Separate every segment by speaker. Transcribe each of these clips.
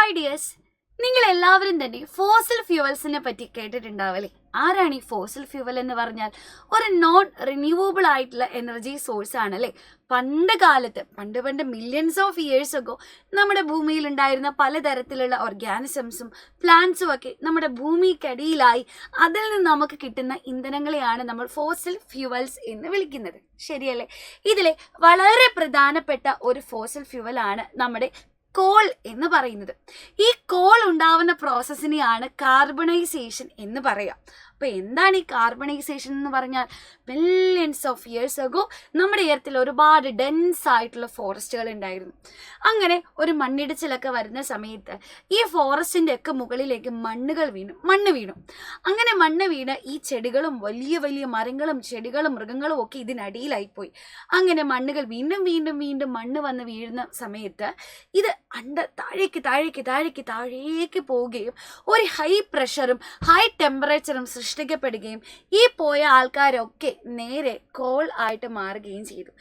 Speaker 1: Hi dears, നിങ്ങൾ എല്ലാവരും തന്നെ ഫോസിൽ ഫ്യൂവൽസിനെ പറ്റി കേട്ടിട്ടുണ്ടാവല്ലേ? ആരാണ് ഈ ഫോസിൽ ഫ്യൂവൽ എന്ന് പറഞ്ഞാൽ? ഒരു നോൺ റിന്യൂവബിൾ ആയിട്ടുള്ള എനർജി സോഴ്സ് ആണല്ലേ. പണ്ട് മില്യൺസ് ഓഫ് ഇയേഴ്സ് ഒക്കെ നമ്മുടെ ഭൂമിയിൽ ഉണ്ടായിരുന്ന പലതരത്തിലുള്ള ഓർഗാനിസംസും പ്ലാന്റ്സും ഒക്കെ നമ്മുടെ ഭൂമിക്കടിയിലായി അതിൽ നിന്ന് നമുക്ക് കിട്ടുന്ന ഇന്ധനങ്ങളെയാണ് നമ്മൾ ഫോസിൽ ഫ്യൂവൽസ് എന്ന് വിളിക്കുന്നത്. ശരിയല്ലേ? ഇതിലെ വളരെ പ്രധാനപ്പെട്ട ഒരു ഫോസിൽ ഫ്യൂവൽ ആണ് നമ്മുടെ കോൾ എന്ന് പറയുന്നത്. ഈ കോൾ ഉണ്ടാവുന്ന പ്രോസസ്സിനെയാണ് കാർബണൈസേഷൻ എന്ന് പറയാം. അപ്പോൾ എന്താണ് ഈ കാർബണൈസേഷൻ എന്ന് പറഞ്ഞാൽ? മില്യൺസ് ഓഫ് ഇയേഴ്സ് അഗോ നമ്മുടെ എർത്തിൽ ഒരുപാട് ഡെൻസ് ആയിട്ടുള്ള ഫോറസ്റ്റുകൾ ഉണ്ടായിരുന്നു. അങ്ങനെ ഒരു മണ്ണിടിച്ചിലൊക്കെ വരുന്ന സമയത്ത് ഈ ഫോറസ്റ്റിൻ്റെ ഒക്കെ മുകളിലേക്ക് മണ്ണ് വീണു. അങ്ങനെ മണ്ണ് വീണ് ഈ ചെടികളും വലിയ വലിയ മരങ്ങളും ചെടികളും മൃഗങ്ങളും ഒക്കെ ഇതിനടിയിലായിപ്പോയി. അങ്ങനെ മണ്ണുകൾ വീണ്ടും മണ്ണ് വന്ന് വീഴുന്ന സമയത്ത് ഇത് താഴേക്ക് പോവുകയും ഒരു ഹൈ പ്രഷറും ഹൈ ടെമ്പറേച്ചറും സൃഷ്ടിക്കപ്പെടുകയും ഈ പോയ ആൾക്കാരൊക്കെ നേരെ കോൾ ആയിട്ട് മാറുകയും ചെയ്തു.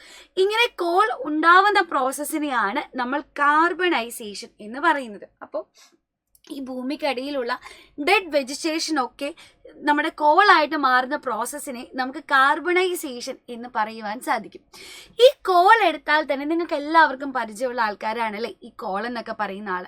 Speaker 1: ഇങ്ങനെ കോൾ ഉണ്ടാവുന്ന പ്രോസസ്സിനെയാണ് നമ്മൾ കാർബണൈസേഷൻ എന്ന് പറയുന്നത്. അപ്പോൾ ഈ ഭൂമിക്കടിയിലുള്ള ഡെഡ് വെജിറ്റേഷൻ ഒക്കെ നമ്മുടെ കോളായിട്ട് മാറുന്ന പ്രോസസ്സിനെ നമുക്ക് കാർബണൈസേഷൻ എന്ന് പറയുവാൻ സാധിക്കും. ഈ കോൾ എടുത്താൽ തന്നെ നിങ്ങൾക്ക് എല്ലാവർക്കും പരിചയമുള്ള ആൾക്കാരാണല്ലേ ഈ കോൾ എന്നൊക്കെ പറയുന്ന ആൾ.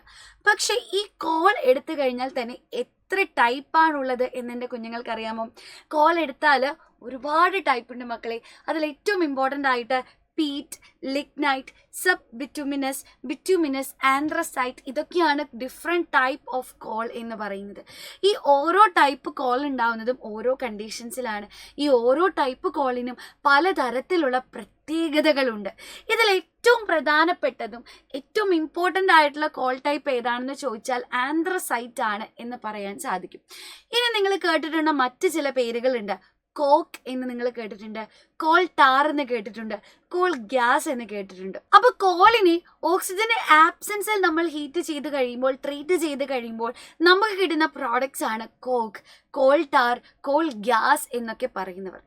Speaker 1: പക്ഷെ ഈ കോൾ എടുത്തു കഴിഞ്ഞാൽ തന്നെ എത്ര ടൈപ്പാണുള്ളത് എന്നെൻ്റെ കുഞ്ഞുങ്ങൾക്ക് അറിയാമോ? കോൾ എടുത്താൽ ഒരുപാട് ടൈപ്പ് ഉണ്ട് മക്കളെ. അതിൽ ഏറ്റവും ഇമ്പോർട്ടൻ്റ് ആയിട്ട് പീറ്റ്, ലിഗ്നൈറ്റ്, ബിറ്റുമിനസ്, ആന്ത്രസൈറ്റ്, ഇതൊക്കെയാണ് ഡിഫറെൻറ്റ് ടൈപ്പ് ഓഫ് കോൾ എന്ന് പറയുന്നത്. ഈ ഓരോ ടൈപ്പ് കോൾ ഉണ്ടാവുന്നതും ഓരോ കണ്ടീഷൻസിലാണ്. ഈ ഓരോ ടൈപ്പ് കോളിനും പലതരത്തിലുള്ള പ്രത്യേകതകളുണ്ട്. ഇതിൽ ഏറ്റവും പ്രധാനപ്പെട്ടതും ഏറ്റവും ഇമ്പോർട്ടൻ്റ് ആയിട്ടുള്ള കോൾ ടൈപ്പ് ഏതാണെന്ന് ചോദിച്ചാൽ ആന്ത്രസൈറ്റ് ആണ് എന്ന് പറയാൻ സാധിക്കും. ഇനി നിങ്ങൾ കേട്ടിട്ടുള്ള മറ്റ് ചില പേരുകളുണ്ട്. കോക്ക് എന്ന് നിങ്ങൾ കേട്ടിട്ടുണ്ട്, കോൾ ടാർ എന്ന് കേട്ടിട്ടുണ്ട്, കോൾ ഗ്യാസ് എന്ന് കേട്ടിട്ടുണ്ട്. അപ്പോൾ കോളിനെ ഓക്സിജന്റെ ആബ്സെൻസിൽ നമ്മൾ ട്രീറ്റ് ചെയ്ത് കഴിയുമ്പോൾ നമുക്ക് കിട്ടുന്ന പ്രോഡക്ട്സ് ആണ് coke, coal tar, coal gas എന്നൊക്കെ പറയുന്നവർ.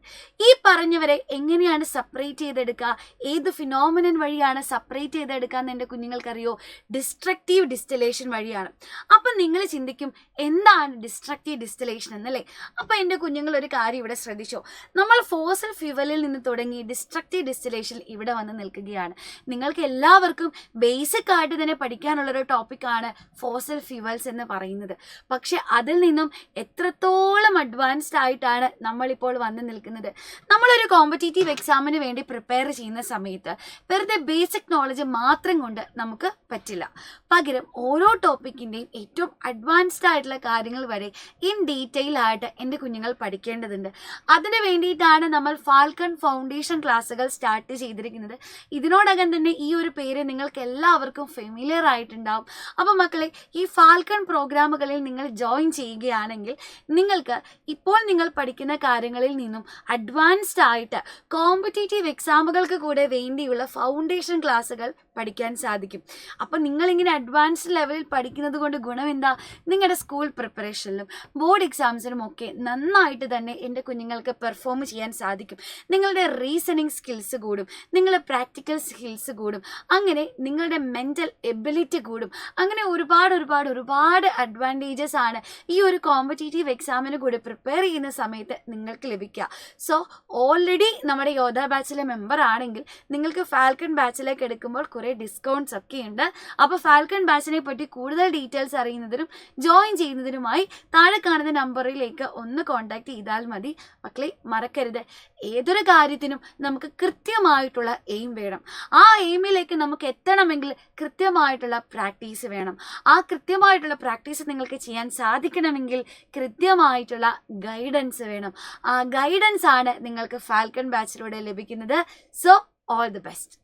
Speaker 1: ഈ പറഞ്ഞവരെ എങ്ങനെയാണ് സെപ്പറേറ്റ് ചെയ്തെടുക്കുക? ഏത് ഫിനോമിനൻ വഴിയാണ് സെപ്പറേറ്റ് ചെയ്തെടുക്കുക എന്ന് എൻ്റെ കുഞ്ഞുങ്ങൾക്കറിയോ? ഡിസ്ട്രക്റ്റീവ് ഡിസ്റ്റിലേഷൻ വഴിയാണ്. അപ്പം നിങ്ങൾ ചിന്തിക്കും എന്താണ് ഡിസ്ട്രക്റ്റീവ് ഡിസ്റ്റിലേഷൻ എന്നല്ലേ? അപ്പം എൻ്റെ കുഞ്ഞുങ്ങൾ ഒരു കാര്യം ഇവിടെ ശ്രദ്ധിച്ചോ. നമ്മൾ ഫോസിൽ ഫ്യൂവലിൽ നിന്ന് തുടങ്ങി ഡിസ്ട്രക്റ്റീവ് ഡിസ്റ്റിലേഷൻ ഇവിടെ വന്ന് നിൽക്കുകയാണ്. നിങ്ങൾക്ക് എല്ലാവർക്കും ബേസിക് ആയിട്ട് തന്നെ പഠിക്കാനുള്ളൊരു ടോപ്പിക്കാണ് ഫോസിൽ ഫ്യൂവൽസ് എന്ന് പറയുന്നത്. പക്ഷെ അതിൽ നിന്നും എത്രത്തോളം അഡ്വാൻസ്ഡ് ആയിട്ടാണ് നമ്മളിപ്പോൾ വന്ന് നിൽക്കുന്നത്. നമ്മളൊരു കോമ്പറ്റേറ്റീവ് എക്സാമിന് വേണ്ടി പ്രിപ്പയർ ചെയ്യുന്ന സമയത്ത് വെറുതെ ബേസിക് നോളജ് മാത്രം കൊണ്ട് നമുക്ക് പറ്റില്ല. പകരം ഓരോ ടോപ്പിക്കിൻ്റെയും ഏറ്റവും അഡ്വാൻസ്ഡ് ആയിട്ടുള്ള കാര്യങ്ങൾ വരെ ഇൻ ഡീറ്റെയിൽ ആയിട്ട് എൻ്റെ കുഞ്ഞുങ്ങൾ പഠിക്കേണ്ടതുണ്ട്. അതിന് വേണ്ടിയിട്ടാണ് നമ്മൾ ഫാൽക്കൺ ഫൗണ്ടേഷൻ ക്ലാസ്സുകൾ സ്റ്റാർട്ട് ചെയ്തിരിക്കുന്നത്. ഇതിനോടകം തന്നെ ഈ ഒരു പേര് നിങ്ങൾക്ക് എല്ലാവർക്കും ഫെമിലിയർ ആയിട്ടുണ്ടാവും. അപ്പോൾ മക്കളെ, ഈ ഫാൽക്കൺ പ്രോഗ്രാമുകളിൽ നിങ്ങൾ ജോയിൻ ചെയ്യുകയാണെങ്കിൽ നിങ്ങൾക്ക് ഇപ്പോൾ നിങ്ങൾ പഠിക്കുന്ന കാര്യങ്ങളിൽ നിന്നും അഡ്വാൻസ്ഡ് ആയിട്ട് കോമ്പറ്റേറ്റീവ് എക്സാമുകൾക്ക് കൂടെ വേണ്ടിയുള്ള ഫൗണ്ടേഷൻ ക്ലാസ്സുകൾ പഠിക്കാൻ സാധിക്കും. അപ്പോൾ നിങ്ങളിങ്ങനെ അഡ്വാൻസ്ഡ് ലെവലിൽ പഠിക്കുന്നത് കൊണ്ട് ഗുണം എന്താ? നിങ്ങളുടെ സ്കൂൾ പ്രിപ്പറേഷനിലും ബോർഡ് എക്സാംസിനും ഒക്കെ നന്നായിട്ട് തന്നെ എൻ്റെ കുഞ്ഞുങ്ങൾക്ക് പെർഫോം ചെയ്യാൻ സാധിക്കും. നിങ്ങളുടെ റീസണിങ് സ്കിൽസ് കൂടും, നിങ്ങളുടെ പ്രാക്ടിക്കൽ സ്കിൽസ് കൂടും, അങ്ങനെ നിങ്ങളുടെ മെൻ്റൽ എബിലിറ്റി കൂടും. അങ്ങനെ ഒരുപാട് അഡ്വാൻറ്റേജസ് ആണ് ഈ ഒരു കോമ്പറ്റേറ്റീവ് എക്സാമിന് കൂടി പ്രിപ്പയർ ചെയ്യുന്ന സമയത്ത് നിങ്ങൾക്ക് ലഭിക്കുക. സോ ഓൾറെഡി നമ്മുടെ യോധ ബാച്ചിലെ മെമ്പർ ആണെങ്കിൽ നിങ്ങൾക്ക് ഫാൽക്കൺ ബാച്ചിലേക്ക് എടുക്കുമ്പോൾ കുറേ ഡിസ്കൗണ്ട്സ് ഒക്കെ ഉണ്ട്. അപ്പോൾ ഫാൽക്കൺ ബാച്ചിനെ പറ്റി കൂടുതൽ ഡീറ്റെയിൽസ് അറിയുന്നതിനും ജോയിൻ ചെയ്യുന്നതിനുമായി താഴെ കാണുന്ന നമ്പറിലേക്ക് ഒന്ന് കോൺടാക്ട് ചെയ്താൽ മതി. മക്കളെ മറക്കരുത്, ഏതൊരു കാര്യത്തിനും നമുക്ക് കൃത്യമായിട്ടുള്ള എയിം വേണം. ആ എയിമിലേക്ക് നമുക്ക് എത്തണമെങ്കിൽ കൃത്യമായിട്ടുള്ള പ്രാക്ടീസ് വേണം. ആ കൃത്യമായിട്ടുള്ള പ്രാക്ടീസ് നിങ്ങൾക്ക് ചെയ്യാൻ സാധിക്കണമെങ്കിൽ കൃത്യമായിട്ടുള്ള ഗൈഡൻസ് വേണം. ആ ഗൈഡൻസ് ആണ് നിങ്ങൾക്ക് ഫാൽക്കൺ ബാച്ചിലൂടെ ലഭിക്കുന്നത്. So all the best.